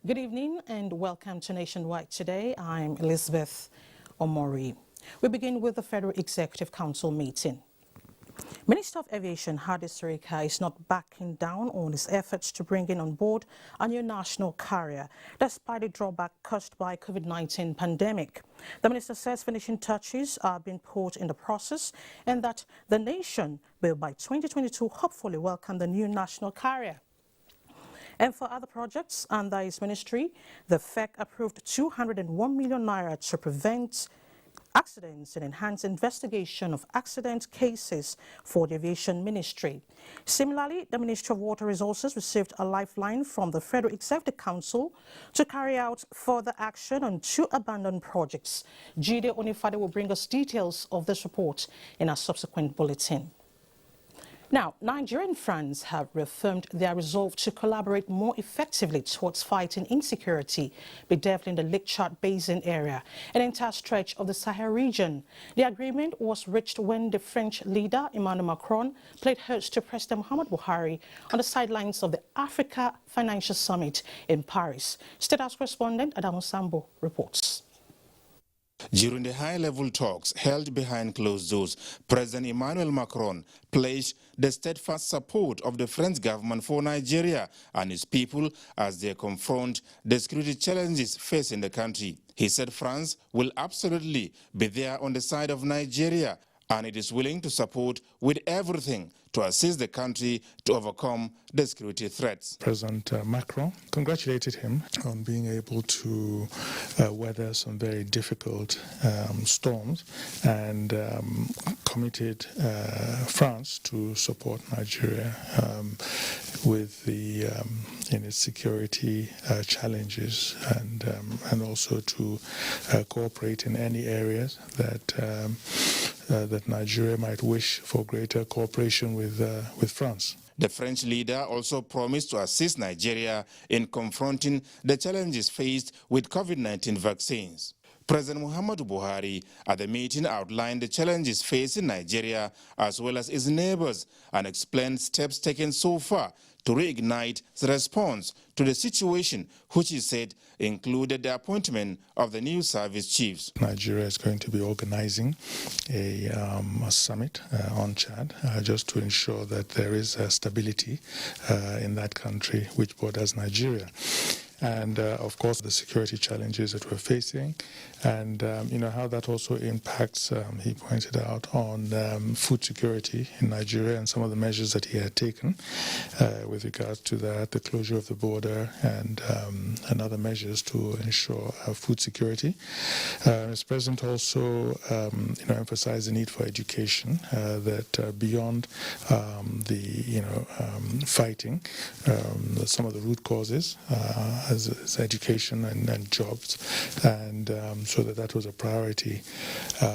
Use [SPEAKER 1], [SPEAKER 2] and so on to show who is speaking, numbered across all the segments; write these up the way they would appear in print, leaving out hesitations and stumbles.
[SPEAKER 1] Good evening and welcome to Nationwide Today. I'm Elizabeth Omori. We begin with the Federal Executive Council meeting. Minister of Aviation Hadi Sirika is not backing down on his efforts to bring in on board a new national carrier, despite the drawback caused by COVID-19 pandemic. The minister says finishing touches are being put in the process and that the nation will by 2022 hopefully welcome the new national carrier. And for other projects under his ministry, the FEC approved 201 million naira to prevent accidents and enhance investigation of accident cases for the aviation ministry. Similarly, the Ministry of Water Resources received a lifeline from the Federal Executive Council to carry out further action on 2 abandoned projects. Jide Onifade will bring us details of this report in a subsequent bulletin. Now, Nigerian friends have reaffirmed their resolve to collaborate more effectively towards fighting insecurity bedeviling the Lake Chad Basin area, an entire stretch of the Sahel region. The agreement was reached when the French leader, Emmanuel Macron, played host to President Muhammadu Buhari on the sidelines of the Africa Financial Summit in Paris. State House correspondent Adamu Sambo reports.
[SPEAKER 2] During the high-level talks held behind closed doors, President Emmanuel Macron pledged the steadfast support of the French government for Nigeria and its people as they confront the security challenges facing the country. He said France will absolutely be there on the side of Nigeria and it is willing to support with everything to assist the country to overcome the security threats.
[SPEAKER 3] President Macron congratulated him on being able to weather some very difficult storms and committed France to support Nigeria with the in its security challenges and also to cooperate in any areas that that Nigeria might wish for greater cooperation with France.
[SPEAKER 2] The French leader also promised to assist Nigeria in confronting the challenges faced with COVID-19 vaccines. President Muhammadu Buhari at the meeting outlined the challenges facing Nigeria as well as its neighbors and explained steps taken so far to reignite the response to the situation, which he said included the appointment of the new service chiefs.
[SPEAKER 3] Nigeria is going to be organizing a summit on Chad just to ensure that there is stability in that country which borders Nigeria. And of course the security challenges that we're facing and you know how that also impacts, he pointed out, on food security in Nigeria and some of the measures that he had taken with regards to that, the closure of the border and other measures to ensure food security. Mr. President also you know, emphasized the need for education, that beyond the fighting some of the root causes as education and jobs, and so that was a priority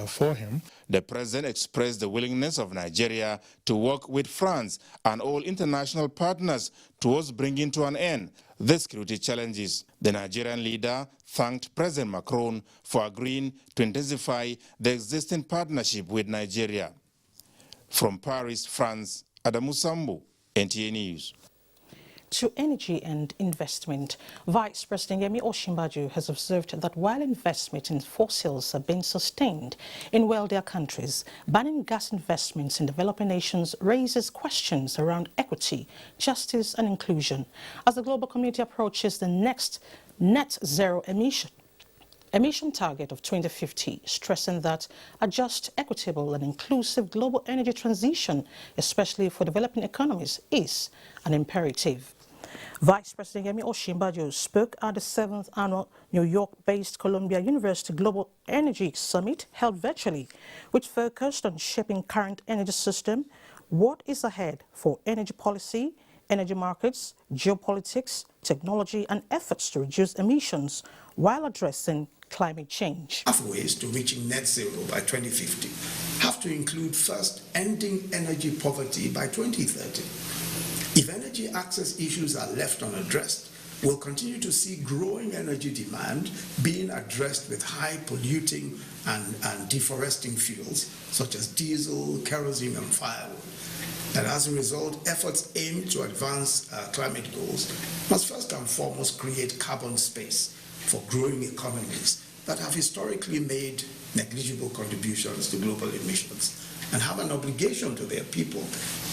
[SPEAKER 3] for him.
[SPEAKER 2] The president expressed the willingness of Nigeria to work with France and all international partners towards bringing to an end the security challenges. The Nigerian leader thanked President Macron for agreeing to intensify the existing partnership with Nigeria. From Paris, France, Adamu Sambo, NTA News.
[SPEAKER 1] To energy and investment, Vice President Yemi Osinbajo has observed that while investment in fossils have been sustained in wealthier countries, banning gas investments in developing nations raises questions around equity, justice and inclusion as the global community approaches the next net zero emission target of 2050, stressing that a just, equitable and inclusive global energy transition, especially for developing economies, is an imperative. Vice President Yemi Osinbajo spoke at the 7th annual New York-based Columbia University Global Energy Summit held virtually, which focused on shaping current energy system, what is ahead for energy policy, energy markets, geopolitics, technology and efforts to reduce emissions while addressing climate change.
[SPEAKER 4] Pathways to reaching net zero by 2050 have to include first ending energy poverty by 2030. If energy access issues are left unaddressed, we'll continue to see growing energy demand being addressed with high polluting and deforesting fuels such as diesel, kerosene and firewood. And as a result, efforts aimed to advance climate goals must first and foremost create carbon space for growing economies that have historically made negligible contributions to global emissions and have an obligation to their people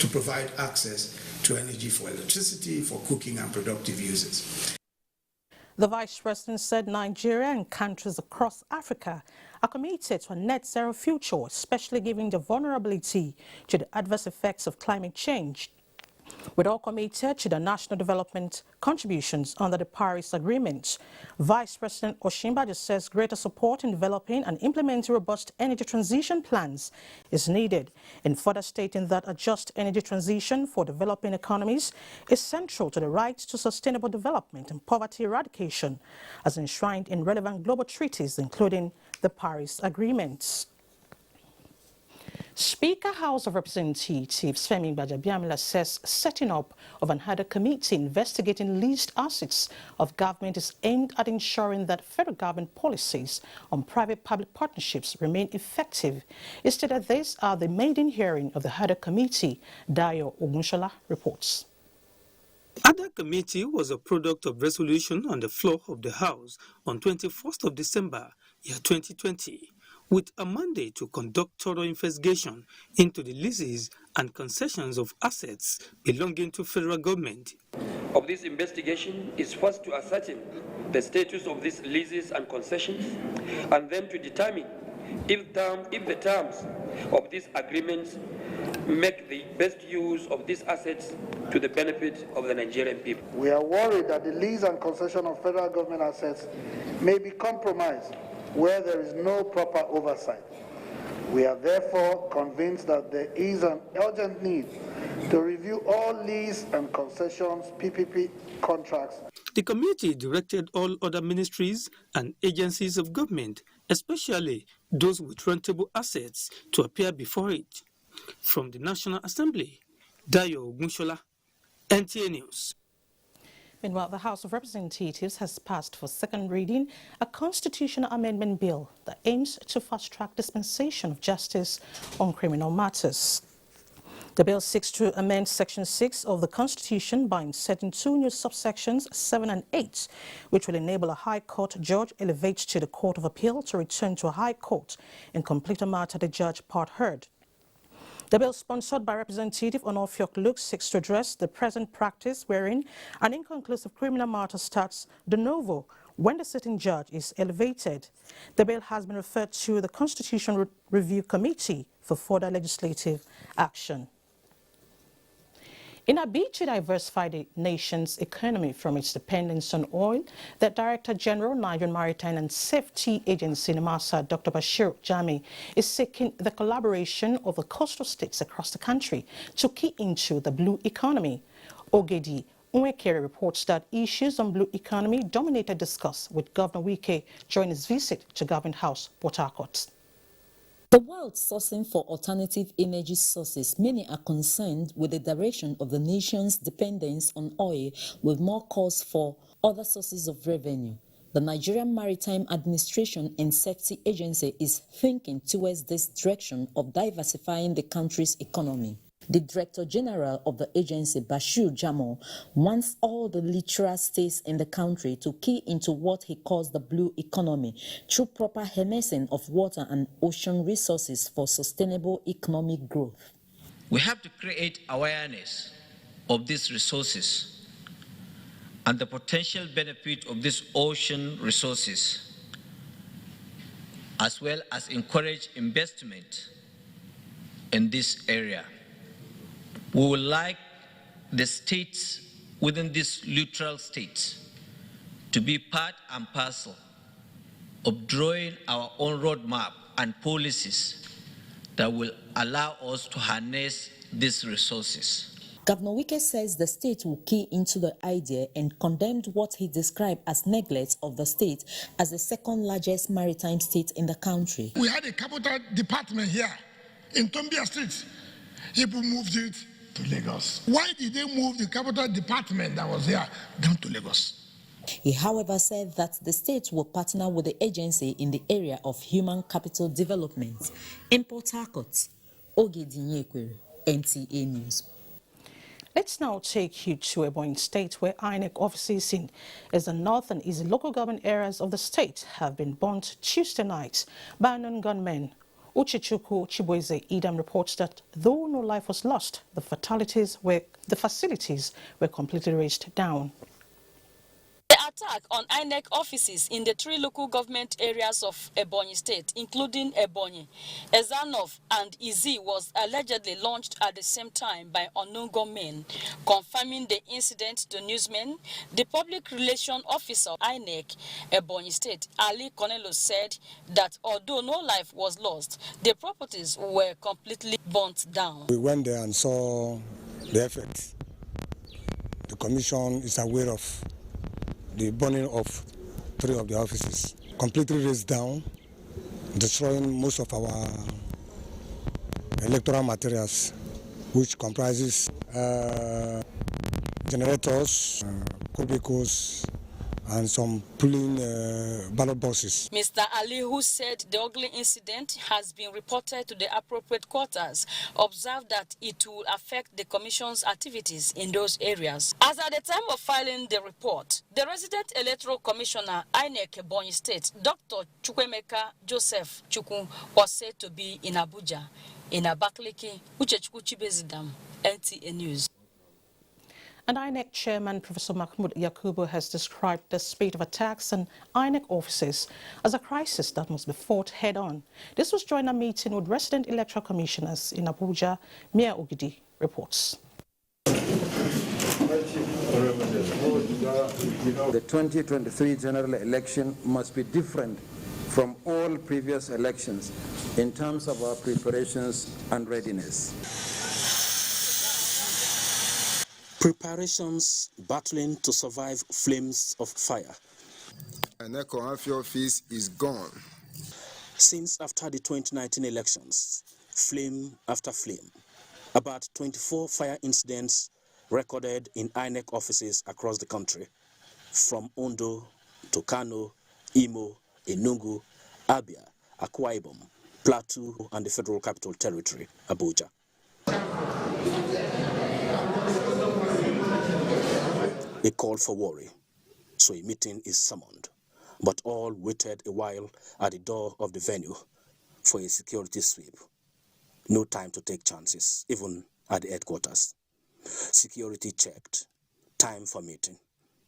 [SPEAKER 4] to provide access to energy for electricity, for cooking and productive uses.
[SPEAKER 1] The Vice President said Nigeria and countries across Africa are committed to a net zero future, especially given the vulnerability to the adverse effects of climate change. We're all committed to the national development contributions under the Paris Agreement. Vice President Osinbajo says greater support in developing and implementing robust energy transition plans is needed, in further stating that a just energy transition for developing economies is central to the right to sustainable development and poverty eradication, as enshrined in relevant global treaties, including the Paris Agreement. Speaker House of Representatives Femi Gbajabiamila says setting up of an ad hoc committee investigating leased assets of government is aimed at ensuring that federal government policies on private-public partnerships remain effective. It stated this at the maiden hearing of the ad hoc committee. Dayo Ogunshola reports.
[SPEAKER 5] The ad hoc committee was a product of resolution on the floor of the House on 21st of December, year 2020. With a mandate to conduct thorough investigation into the leases and concessions of assets belonging to federal government.
[SPEAKER 6] Of this investigation is first to ascertain the status of these leases and concessions, and then to determine if the terms of these agreements make the best use of these assets to the benefit of the Nigerian people.
[SPEAKER 7] We are worried that the lease and concession of federal government assets may be compromised where there is no proper oversight. We are therefore convinced that there is an urgent need to review all lease and concessions PPP contracts.
[SPEAKER 5] The committee directed all other ministries and agencies of government, especially those with rentable assets, to appear before it. From the National Assembly, Dayo Ogunshola, NTA News.
[SPEAKER 1] Meanwhile, the House of Representatives has passed for second reading a constitutional amendment bill that aims to fast-track dispensation of justice on criminal matters. The bill seeks to amend Section 6 of the Constitution by inserting two new subsections, 7 and 8, which will enable a High Court judge elevated to the Court of Appeal to return to a High Court and complete a matter the judge part heard. The bill, sponsored by Representative Onofiok Luke, seeks to address the present practice wherein an inconclusive criminal matter starts de novo when the sitting judge is elevated. The bill has been referred to the Constitutional Review Committee for further legislative action. In a bid to diversify the nation's economy from its dependence on oil, the Director General, Nigerian Maritime and Safety Agency, NIMASA, Dr. Bashir Jami, is seeking the collaboration of the coastal states across the country to key into the blue economy. Ogedi Nwekere reports that issues on blue economy dominated discuss with Governor Wike during his visit to Government House, Port Harcourt.
[SPEAKER 8] The world sourcing for alternative energy sources, many are concerned with the direction of the nation's dependence on oil, with more calls for other sources of revenue. The Nigerian Maritime Administration and Safety Agency is thinking towards this direction of diversifying the country's economy. The Director General of the agency, Bashir Jamo, wants all the littoral states in the country to key into what he calls the blue economy through proper harnessing of water and ocean resources for sustainable economic growth.
[SPEAKER 9] We have to create awareness of these resources and the potential benefit of these ocean resources as well as encourage investment in this area. We would like the states within these neutral states to be part and parcel of drawing our own roadmap and policies that will allow us to harness these resources.
[SPEAKER 8] Governor Wike says the state will key into the idea and condemned what he described as neglect of the state as the second largest maritime state in the country.
[SPEAKER 10] We had a capital department here in Tombia Street. People moved it to Lagos. Why did they move the capital department that was here down to Lagos?
[SPEAKER 8] He, however, said that the state will partner with the agency in the area of human capital development. In Port Harcourt, Ogedinyekwere, NTA News.
[SPEAKER 1] Let's now take you to Ebonyi State, where INEC offices in the north and east local government areas of the state have been burnt Tuesday night by unknown gunmen. Uchichuku Chiboeze Idam reports that though no life was lost, the facilities were completely razed down.
[SPEAKER 11] The attack on INEC offices in the 3 local government areas of Ebonyi State, including Ebonyi, Ezanov and Izi, was allegedly launched at the same time by unknown gunmen. Confirming the incident to newsmen, the public relations officer of INEC Ebonyi State, Ali Cornelius, said that although no life was lost, the properties were completely burnt down.
[SPEAKER 12] We went there and saw the effects. The commission is aware of the burning of 3 of the offices, completely razed down, destroying most of our electoral materials, which comprises generators, cubicles, and some polling ballot boxes.
[SPEAKER 11] Mr. Ali, who said the ugly incident has been reported to the appropriate quarters, observed that it will affect the Commission's activities in those areas. As at the time of filing the report, the resident electoral commissioner, INEC Ebonyi State, Dr. Chukwemeka Joseph Chukwu, was said to be in Abuja. In Abakaliki, Uchechukwu Chibezidam, NTA News.
[SPEAKER 1] And INEC Chairman Professor Mahmoud Yakubu has described the spate of attacks on INEC offices as a crisis that must be fought head-on. This was during a meeting with resident electoral commissioners in Abuja. Mia Ogidi reports.
[SPEAKER 13] The 2023 general election must be different from all previous elections in terms of our preparations and readiness.
[SPEAKER 14] Preparations battling to survive flames of fire.
[SPEAKER 15] An office is gone.
[SPEAKER 14] Since after the 2019 elections, flame after flame. About 24 fire incidents recorded in INEC offices across the country, from Ondo to Kano, Imo, Enugu, Abia, Akwa Ibom, Plateau, and the Federal Capital Territory, Abuja. A call for worry, so a meeting is summoned, but all waited a while at the door of the venue for a security sweep. No time to take chances, even at the headquarters. Security checked, time for meeting,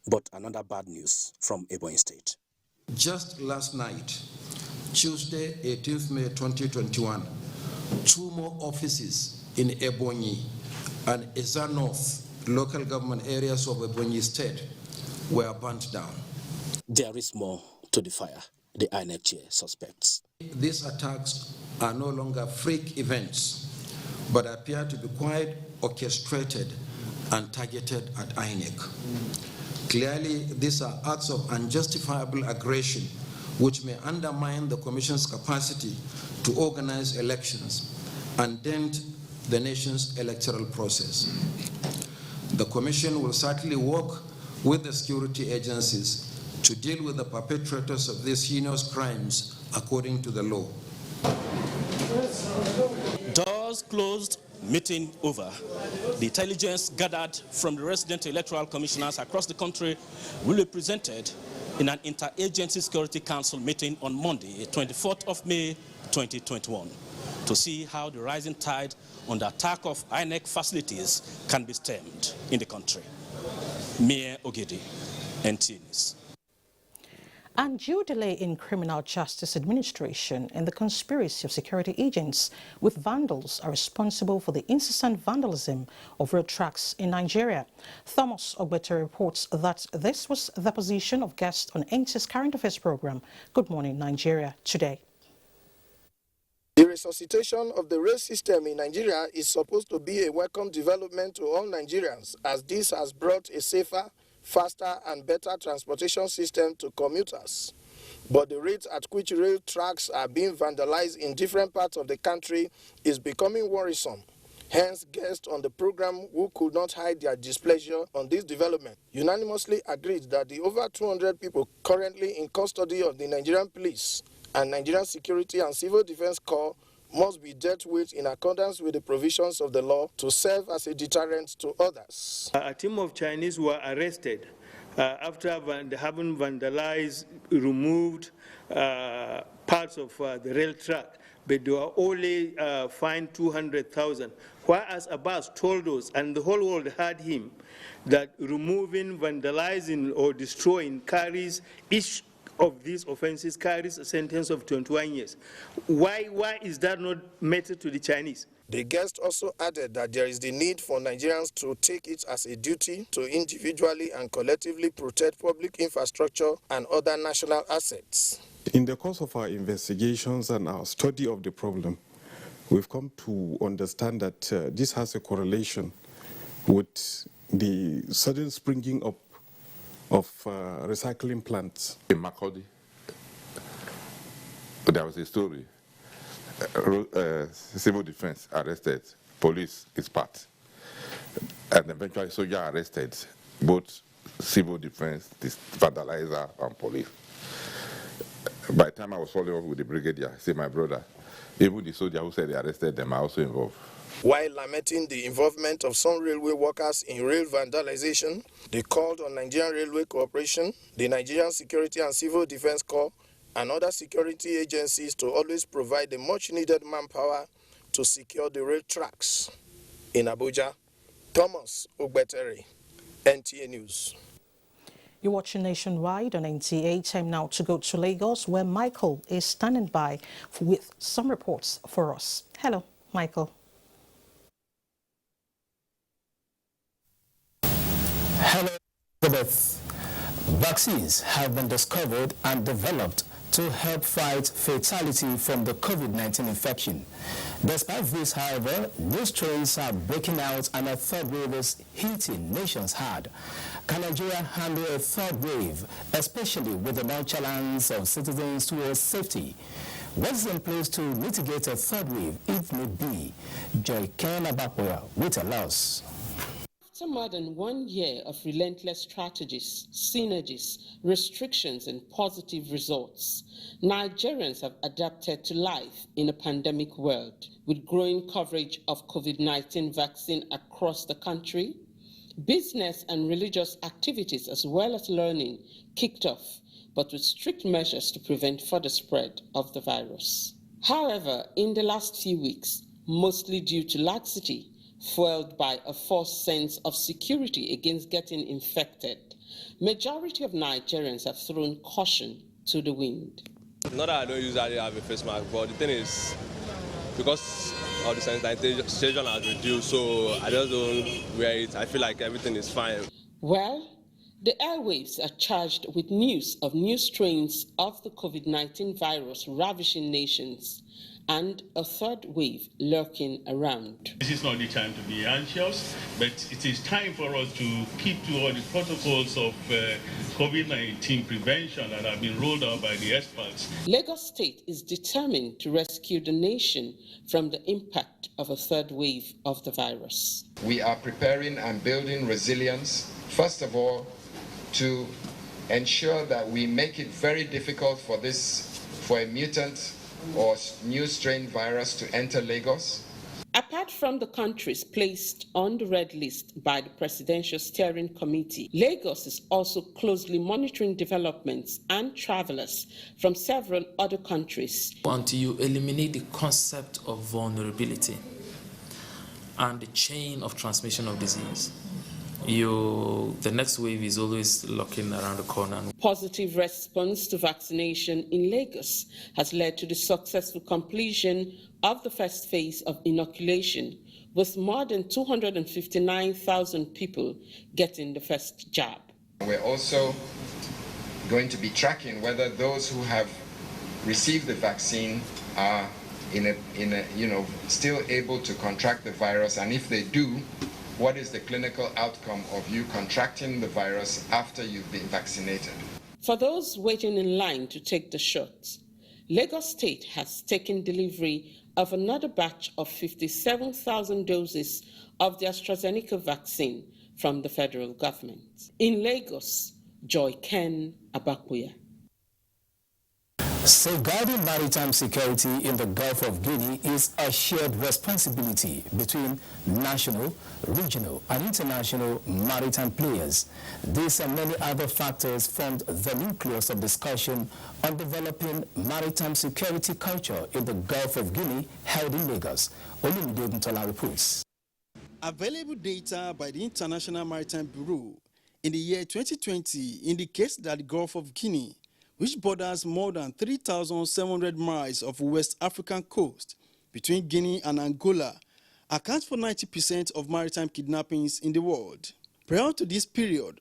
[SPEAKER 14] but another bad news from Ebonyi State.
[SPEAKER 16] Just last night, Tuesday, 18th May 2021, 2 more offices in Ebonyi and Eza North local government areas of Ebonyi State were burnt down.
[SPEAKER 14] There is more to the fire, the INEC chair suspects.
[SPEAKER 16] These attacks are no longer freak events, but appear to be quite orchestrated and targeted at INEC. Clearly, these are acts of unjustifiable aggression which may undermine the Commission's capacity to organize elections and dent the nation's electoral process. The Commission will certainly work with the security agencies to deal with the perpetrators of these heinous crimes according to the law.
[SPEAKER 14] Doors closed, meeting over. The intelligence gathered from the resident electoral commissioners across the country will be presented in an Interagency Security Council meeting on Monday, 24th of May, 2021, to see how the rising tide on the attack of INEC facilities can be stemmed in the country. Mia Ogidi, NTA News.
[SPEAKER 1] Undue delay in criminal justice administration and the conspiracy of security agents with vandals are responsible for the incessant vandalism of rail tracks in Nigeria. Thomas Ogbete reports that this was the position of guest on NTA's Current Affairs program, Good Morning Nigeria, today.
[SPEAKER 17] The resuscitation of the rail system in Nigeria is supposed to be a welcome development to all Nigerians, as this has brought a safer, faster and better transportation system to commuters. But the rate at which rail tracks are being vandalized in different parts of the country is becoming worrisome. Hence, guests on the program who could not hide their displeasure on this development unanimously agreed that the over 200 people currently in custody of the Nigerian police and Nigerian Security and Civil Defense Corps must be dealt with in accordance with the provisions of the law to serve as a deterrent to others.
[SPEAKER 18] A team of Chinese were arrested after having vandalized, removed parts of the rail track, but they were only fined 200,000. Whereas Abbas told us, and the whole world heard him, that removing, vandalizing, or destroying carries each of these offenses carries a sentence of 21 years. Why is that not meted to the Chinese?
[SPEAKER 17] The guest also added that there is the need for Nigerians to take it as a duty to individually and collectively protect public infrastructure and other national assets.
[SPEAKER 19] In the course of our investigations and our study of the problem, we've come to understand that this has a correlation with the sudden springing up of recycling plants.
[SPEAKER 20] In Makurdi, there was a story. Civil defense arrested, police is part, and eventually soldier arrested both civil defense, this vandalizer, and police. By the time I was following up with the brigadier, I said, my brother, even the soldier who said they arrested them are also involved.
[SPEAKER 17] While lamenting the involvement of some railway workers in rail vandalization, they called on Nigerian Railway Corporation, the Nigerian Security and Civil Defense Corps, and other security agencies to always provide the much-needed manpower to secure the rail tracks. In Abuja, Thomas Ogbete, NTA News.
[SPEAKER 1] You're watching Nationwide on NTA. Time now to go to Lagos, where Michael is standing by with some reports for us. Hello, Michael.
[SPEAKER 21] Hello, Elizabeth. Vaccines have been discovered and developed to help fight fatality from the COVID-19 infection. Despite this, however, new strains are breaking out and a third wave is hitting nations hard. Can Nigeria handle a third wave, especially with the nonchalance of citizens towards safety? What is in place to mitigate a third wave, if need be? Joy Ken Abapoya will tell us.
[SPEAKER 22] After more than 1 year of relentless strategies, synergies, restrictions, and positive results, Nigerians have adapted to life in a pandemic world. With growing coverage of COVID-19 vaccine across the country, business and religious activities as well as learning kicked off, but with strict measures to prevent further spread of the virus. However, in the last few weeks, mostly due to laxity, fueled by a false sense of security against getting infected, majority of Nigerians have thrown caution to the wind.
[SPEAKER 23] Not that I don't usually have a face mask, but the thing is, because of the sensitization has reduced, so I just don't wear it. I feel like everything is fine.
[SPEAKER 22] Well, the airwaves are charged with news of new strains of the COVID-19 virus ravishing nations and a third wave lurking around.
[SPEAKER 24] This is not the time to be anxious, but it is time for us to keep to all the protocols of COVID-19 prevention that have been rolled out by the experts.
[SPEAKER 22] Lagos State is determined to rescue the nation from the impact of a third wave of the virus.
[SPEAKER 25] We are preparing and building resilience, first of all, to ensure that we make it very difficult for a mutant or new strain virus to enter Lagos.
[SPEAKER 22] Apart from the countries placed on the red list by the Presidential Steering Committee, Lagos is also closely monitoring developments and travelers from several other countries.
[SPEAKER 26] Until you eliminate the concept of vulnerability and the chain of transmission of disease, the next wave is always looking around the corner.
[SPEAKER 22] Positive response to vaccination in Lagos has led to the successful completion of the first phase of inoculation, with more than 259,000 people getting the first jab.
[SPEAKER 25] We're also going to be tracking whether those who have received the vaccine are still able to contract the virus, and if they do, what is the clinical outcome of you contracting the virus after you've been vaccinated?
[SPEAKER 22] For those waiting in line to take the shot, Lagos State has taken delivery of another batch of 57,000 doses of the AstraZeneca vaccine from the federal government. In Lagos, Joy Ken Abakuya.
[SPEAKER 21] Safeguarding maritime security in the Gulf of Guinea is a shared responsibility between national, regional, and international maritime players. These and many other factors formed the nucleus of discussion on developing maritime security culture in the Gulf of Guinea held in Lagos. Olumide Oguntola reports.
[SPEAKER 2] Available data by the International Maritime Bureau in the year 2020 indicates that the Gulf of Guinea, which borders more than 3,700 miles of West African coast between Guinea and Angola, accounts for 90% of maritime kidnappings in the world. Prior to this period,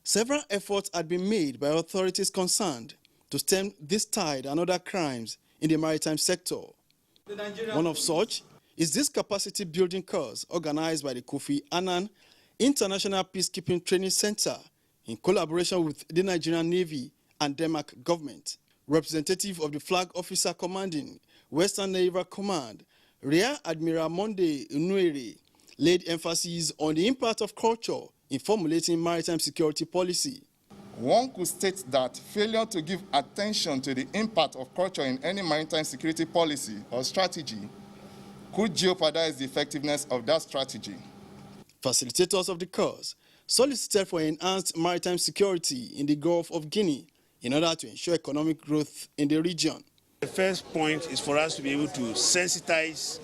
[SPEAKER 2] several efforts had been made by authorities concerned to stem this tide and other crimes in the maritime sector. One of such is this capacity building course organized by the Kofi Annan International Peacekeeping Training Center in collaboration with the Nigerian Navy and Denmark government. Representative of the Flag Officer Commanding Western Naval Command, Rear Admiral Monde Unuere, laid emphasis on the impact of culture in formulating maritime security policy.
[SPEAKER 3] One could state that failure to give attention to the impact of culture in any maritime security policy or strategy could jeopardize the effectiveness of that strategy.
[SPEAKER 2] Facilitators of the course solicited for enhanced maritime security in the Gulf of Guinea in order to ensure economic growth in the region.
[SPEAKER 4] The first point is for us to be able to sensitize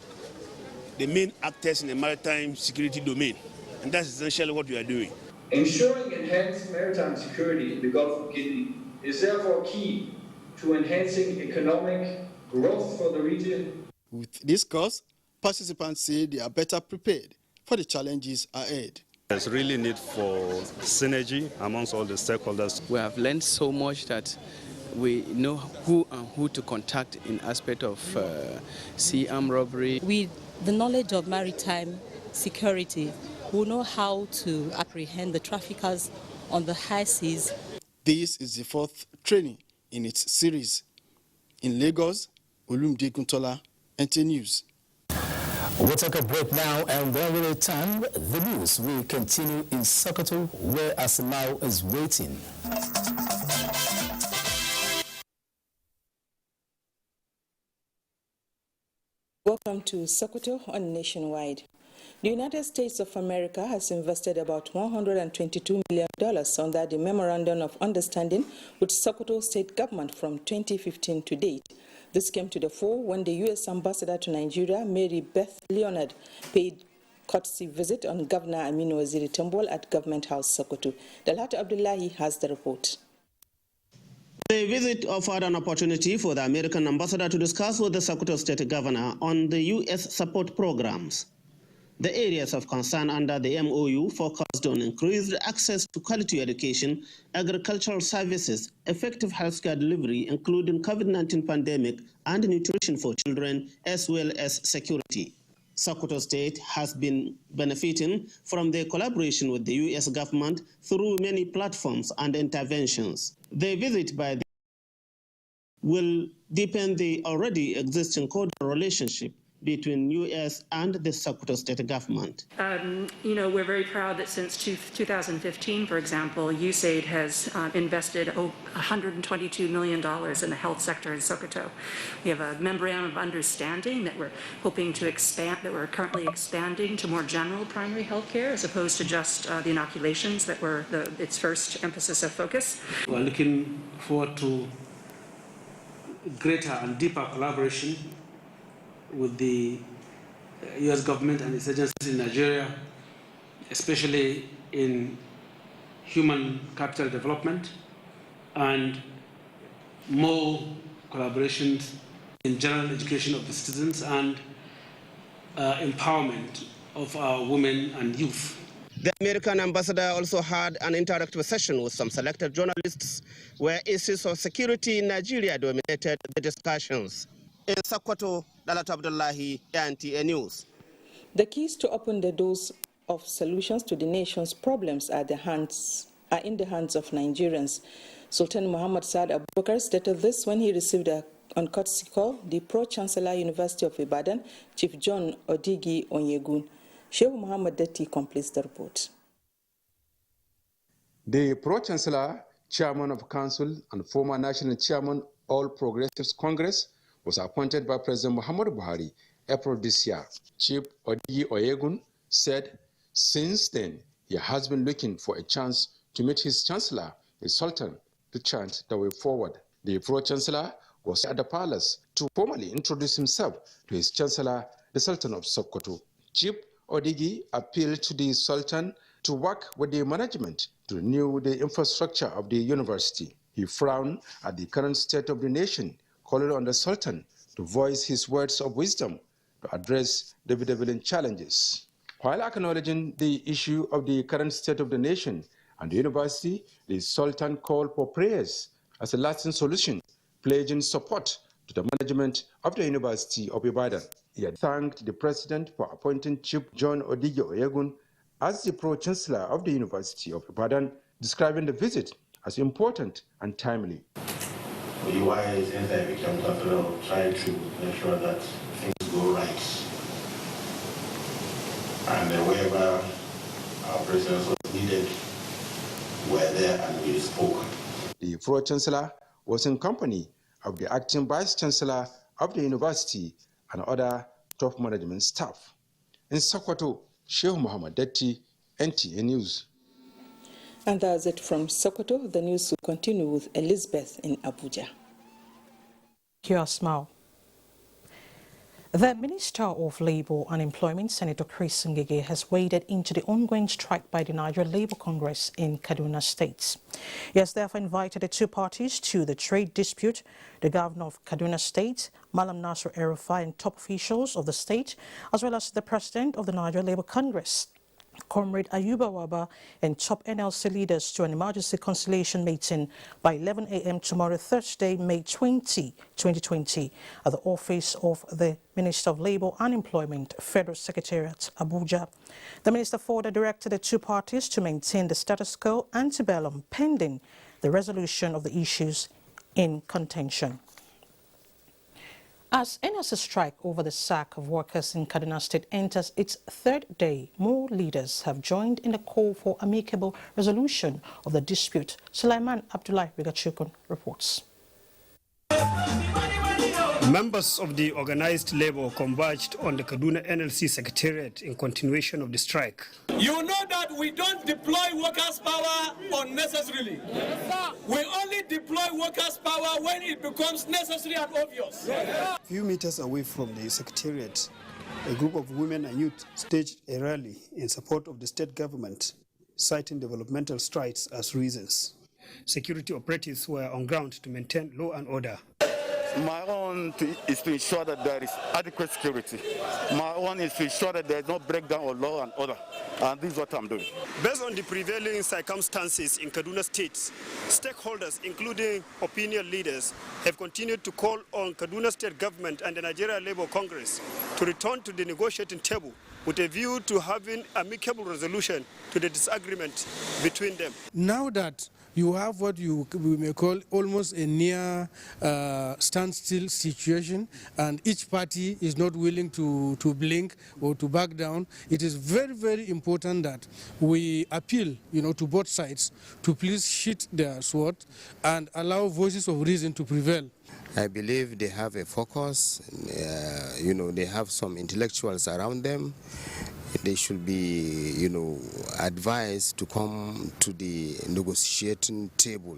[SPEAKER 4] the main actors in the maritime security domain, and that's essentially what we are doing.
[SPEAKER 5] Ensuring enhanced maritime security in the Gulf of Guinea is therefore key to enhancing economic growth for the region.
[SPEAKER 2] With this course, participants say they are better prepared for the challenges ahead.
[SPEAKER 6] There's really need for synergy amongst all the stakeholders.
[SPEAKER 7] We have learned so much that we know who to contact in aspect of sea armed robbery.
[SPEAKER 27] With the knowledge of maritime security, we know how to apprehend the traffickers on the high seas.
[SPEAKER 2] This is the fourth training in its series. In Lagos, Olumide Oguntola, NTA News.
[SPEAKER 21] We'll take a break now, and when we return, the news will continue in Sokoto, where Asimao is waiting.
[SPEAKER 28] Welcome to Sokoto on Nationwide. The United States of America has invested about $122 million under the Memorandum of Understanding with Sokoto State Government from 2015 to date. This came to the fore when the U.S. Ambassador to Nigeria, Mary Beth Leonard, paid courtesy visit on Governor Aminu Waziri Tambol at Government House, Sokoto. Dalhat Abdullahi has the report.
[SPEAKER 29] The visit offered an opportunity for the American ambassador to discuss with the Sokoto State Governor on the U.S. support programs. The areas of concern under the MOU focused on increased access to quality education, agricultural services, effective healthcare delivery, including COVID-19 pandemic, and nutrition for children, as well as security. Sokoto State has been benefiting from the collaboration with the U.S. government through many platforms and interventions. The visit by the will deepen the already existing cordial relationship between U.S. and the Sokoto State government.
[SPEAKER 30] We're very proud that since 2015, for example, USAID has invested $122 million in the health sector in Sokoto. We have a memorandum of understanding that we're hoping to expand, that we're currently expanding to more general primary health care as opposed to just the inoculations that were its first emphasis of focus.
[SPEAKER 29] We're looking forward to greater and deeper collaboration with the U.S. government and its agencies in Nigeria, especially
[SPEAKER 8] in human capital development and more collaborations in general education of the citizens and empowerment of our women and youth. The American ambassador also had an interactive session with some selected journalists where issues of security in Nigeria dominated the discussions. In Sokoto, Dalat Abdullahi, NTA News.
[SPEAKER 28] The keys to open the doors of solutions to the nation's problems are in the hands of Nigerians. Sultan Muhammad Saad Abubakar stated this when he received on courtesy call the Pro-Chancellor University of Ibadan, Chief John Odigi Onyegun. Sheikh Muhammad Detti completes the report.
[SPEAKER 9] The Pro-Chancellor, Chairman of Council and former National Chairman All Progressives Congress was appointed by President Muhammadu Buhari April this year. Chief Odigi Onyegun said since then he has been looking for a chance to meet his Chancellor, the Sultan, to chant the way forward. The Pro-Chancellor was at the palace to formally introduce himself to his Chancellor, the Sultan of Sokoto. Chief Odigi appealed to the Sultan to work with the management to renew the infrastructure of the university. He frowned at the current state of the nation, calling on the Sultan to voice his words of wisdom to address the bedeviling challenges. While acknowledging the issue of the current state of the nation and the university, the Sultan called for prayers as a lasting solution, pledging support to the management of the University of Ibadan. He had thanked the president for appointing Chief John Odigi Onyegun as the Pro-Chancellor of the University of Ibadan, describing the visit as important and timely.
[SPEAKER 10] EY, since I became Chancellor, try to make sure that things go right. And wherever our presence was needed, we're there and we spoke.
[SPEAKER 9] The Pro-Chancellor was in company of the Acting Vice-Chancellor of the University and other top management staff. In Sokoto, Sheikh Muhammad Detti, NTA News.
[SPEAKER 28] And that's it from Sokoto. The news will continue with Elizabeth in Abuja.
[SPEAKER 1] Thank you, Asmao. The Minister of Labour and Employment, Senator Chris Ngige, has waded into the ongoing strike by the Nigerian Labour Congress in Kaduna State. He has therefore invited the two parties to the trade dispute. The Governor of Kaduna State, Malam Nasir El-Rufai, and top officials of the state, as well as the President of the Nigerian Labour Congress, Comrade Ayuba Waba, and top NLC leaders to an emergency conciliation meeting by 11 a.m. tomorrow, Thursday, May 20, 2020, at the office of the Minister of Labour and Employment, Federal Secretariat, Abuja. The Minister further directed the two parties to maintain the status quo ante bellum pending the resolution of the issues in contention. As NLC strike over the sack of workers in Kaduna State enters its third day, more leaders have joined in the call for amicable resolution of the dispute. Sulaiman Abdullahi Rigachukun reports.
[SPEAKER 11] Members of the organized labor converged on the Kaduna NLC Secretariat in continuation of the strike.
[SPEAKER 12] You know that we don't deploy workers' power unnecessarily. We only deploy workers' power when it becomes necessary and obvious.
[SPEAKER 11] A few meters away from the Secretariat, a group of women and youth staged a rally in support of the state government, citing developmental strides as reasons. Security operatives were on ground to maintain law and order.
[SPEAKER 13] My own is to ensure that there is adequate security. My own is to ensure that there is no breakdown of law and order. And this is what I'm doing.
[SPEAKER 11] Based on the prevailing circumstances in Kaduna State, stakeholders, including opinion leaders, have continued to call on Kaduna State government and the Nigerian Labour Congress to return to the negotiating table with a view to having amicable resolution to the disagreement between them.
[SPEAKER 14] Now that you have what we may call almost a near standstill situation, and each party is not willing to blink or to back down, it is very, very important that we appeal, to both sides to please sheath their sword and allow voices of reason to prevail.
[SPEAKER 15] I believe they have a focus, they have some intellectuals around them. they should be, advised to come to the negotiating table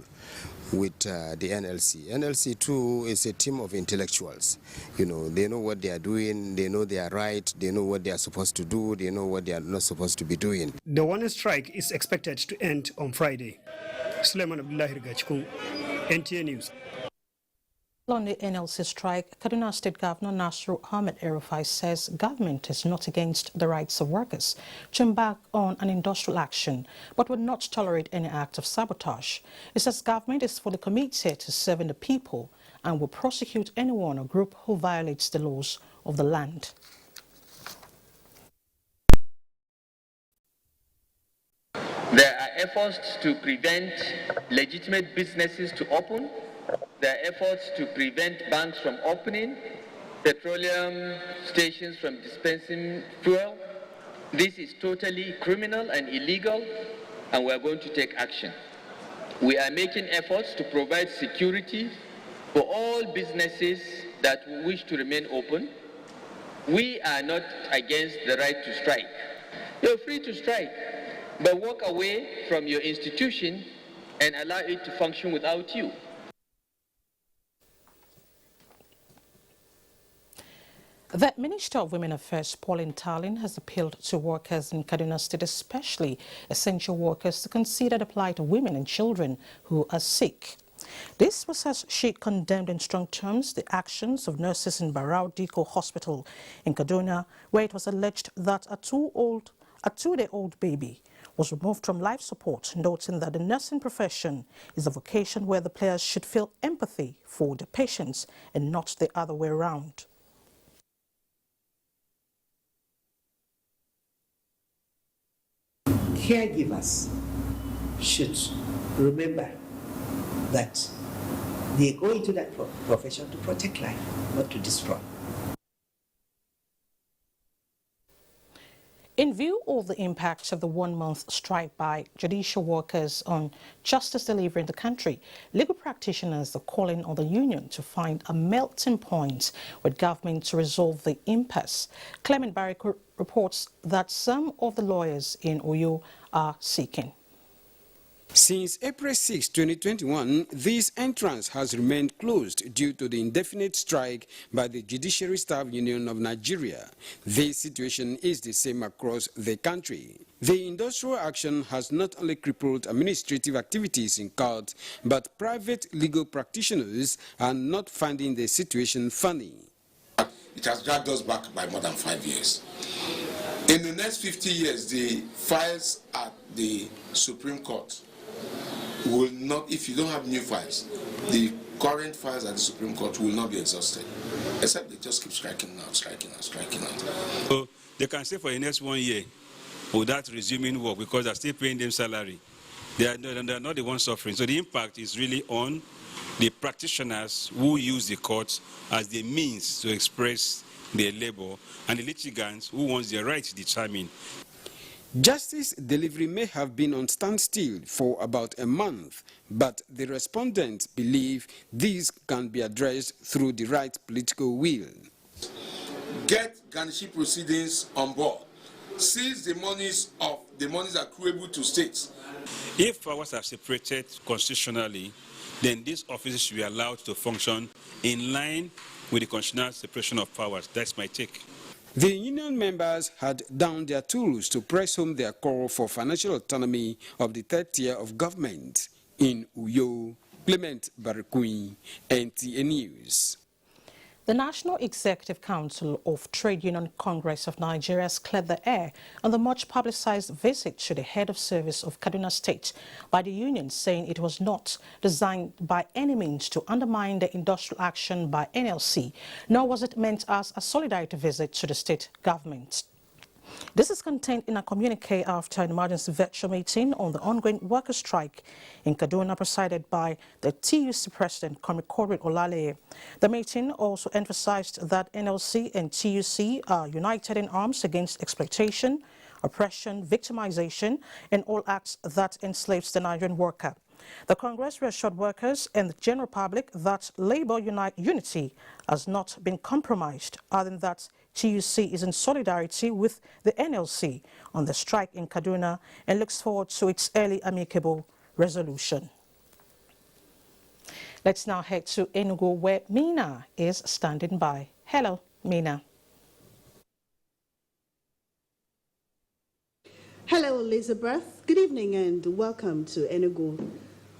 [SPEAKER 15] with the NLC. NLC too is a team of intellectuals. They know what they are doing, they know they are right, they know what they are supposed to do, they know what they are not supposed to be doing.
[SPEAKER 11] The one strike is expected to end on Friday. Suleiman Abdullahi Rigachkun, NTA News.
[SPEAKER 1] On the NLC strike, Kaduna State Governor Nasru Ahmed El-Rufai says government is not against the rights of workers to embark on an industrial action, but would not tolerate any act of sabotage. He says government is fully committed to serving the people and will prosecute anyone or group who violates the laws of the land.
[SPEAKER 16] There are efforts to prevent legitimate businesses to open. There are efforts to prevent banks from opening, petroleum stations from dispensing fuel. This is totally criminal and illegal, and we are going to take action. We are making efforts to provide security for all businesses that wish to remain open. We are not against the right to strike. You're free to strike, but walk away from your institution and allow it to function without you.
[SPEAKER 1] The Minister of Women Affairs, Pauline Talin, has appealed to workers in Kaduna State, especially essential workers, to consider the plight of women and children who are sick. This was as she condemned in strong terms the actions of nurses in Barau Diko Hospital in Kaduna, where it was alleged that a two-day-old baby was removed from life support, noting that the nursing profession is a vocation where the players should feel empathy for the patients and not the other way around.
[SPEAKER 17] Caregivers should remember that they go into that profession to protect life, not to destroy.
[SPEAKER 1] In view of the impacts of the one-month strike by judicial workers on justice delivery in the country, legal practitioners are calling on the union to find a melting point with government to resolve the impasse. Clement Barrick reports that some of the lawyers in Uyo are seeking.
[SPEAKER 18] Since April 6, 2021, this entrance has remained closed due to the indefinite strike by the Judiciary Staff Union of Nigeria. This situation is the same across the country. The industrial action has not only crippled administrative activities in court, but private legal practitioners are not finding the situation funny.
[SPEAKER 19] It has dragged us back by more than 5 years. In the next 50 years, the files at the Supreme Court will not, if you don't have new files, the current files at the Supreme Court will not be exhausted, except they just keep striking out.
[SPEAKER 6] So they can stay for the next 1 year without resuming work because they're still paying them salary. They are not the ones suffering. So the impact is really on the practitioners who use the courts as the means to express their labor, and the litigants who wants their rights determined.
[SPEAKER 18] Justice delivery may have been on standstill for about a month, but the respondents believe these can be addressed through the right political will.
[SPEAKER 19] Get garnishee proceedings on board. Seize the monies accruable to states.
[SPEAKER 6] If powers are separated constitutionally, then these offices should be allowed to function in line with the constitutional separation of powers. That's my take.
[SPEAKER 18] The union members had downed their tools to press home their call for financial autonomy of the third tier of government. In Uyo, Clement Barikui, NTA News.
[SPEAKER 1] The National Executive Council of Trade Union Congress of Nigeria has cleared the air on the much-publicized visit to the head of service of Kaduna State by the union, saying it was not designed by any means to undermine the industrial action by NLC, nor was it meant as a solidarity visit to the state government. This is contained in a communique after an emergency virtual meeting on the ongoing worker strike in Kaduna, presided by the TUC President, Komikori Olale. The meeting also emphasized that NLC and TUC are united in arms against exploitation, oppression, victimization, and all acts that enslaves the Nigerian worker. The Congress reassured workers and the general public that labor unity has not been compromised, other than that TUC is in solidarity with the NLC on the strike in Kaduna and looks forward to its early amicable resolution. Let's now head to Enugu, where Mina is standing by. Hello, Mina.
[SPEAKER 3] Hello, Elizabeth. Good evening and welcome to Enugu.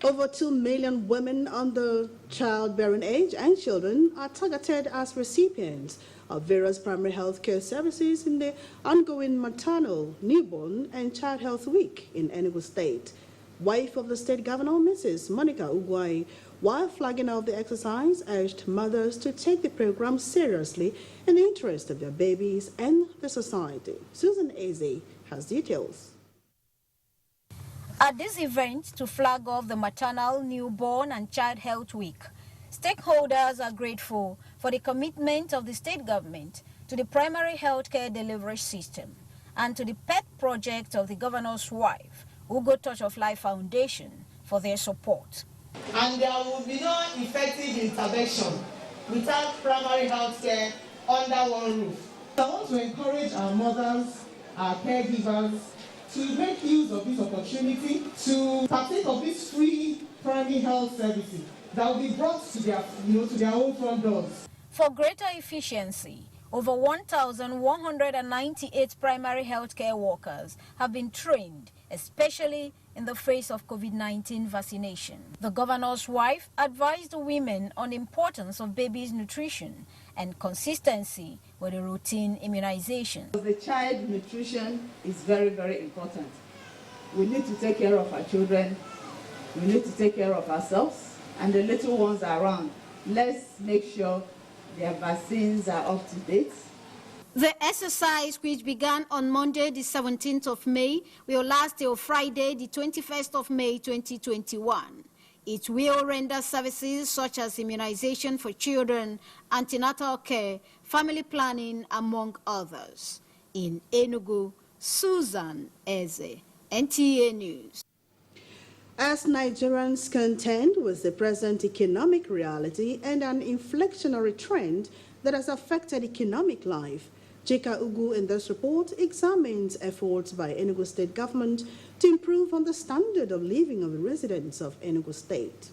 [SPEAKER 3] Over 2 million women under childbearing age and children are targeted as recipients of various primary health care services in the ongoing maternal, newborn, and child health week in Enugu State. Wife of the state governor, Mrs. Monica Ugwai, while flagging off the exercise, urged mothers to take the program seriously in the interest of their babies and the society. Susan Eze has details.
[SPEAKER 4] At this event, to flag off the Maternal, Newborn and Child Health Week, stakeholders are grateful for the commitment of the state government to the primary health care delivery system and to the pet project of the governor's wife, Ugo Touch of Life Foundation, for their support.
[SPEAKER 5] And there will be no effective intervention without primary health care under one roof. I want to encourage our mothers, our caregivers, to make use of this opportunity to partake of these free primary health services that will be brought to their, to their own front doors.
[SPEAKER 4] For greater efficiency, over 1,198 primary health care workers have been trained, especially in the face of COVID-19 vaccination. The governor's wife advised women on the importance of babies' nutrition and consistency with the routine immunization.
[SPEAKER 7] The child nutrition is very, very important. We need to take care of our children, we need to take care of ourselves, and the little ones around. Let's make sure their vaccines are up to date.
[SPEAKER 4] The exercise, which began on Monday, the 17th of May, will last till Friday, the 21st of May, 2021. It will render services such as immunization for children, antenatal care, family planning, among others. In Enugu, Susan Eze, NTA News.
[SPEAKER 3] As Nigerians contend with the present economic reality and an inflectionary trend that has affected economic life, Chika Ugu in this report examines efforts by Enugu State government to improve on the standard of living of the residents of Enugu State.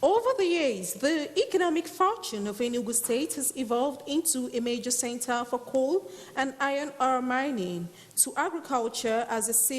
[SPEAKER 20] Over the years, the economic fortune of Enugu State has evolved into a major center for coal and iron ore mining, to agriculture as a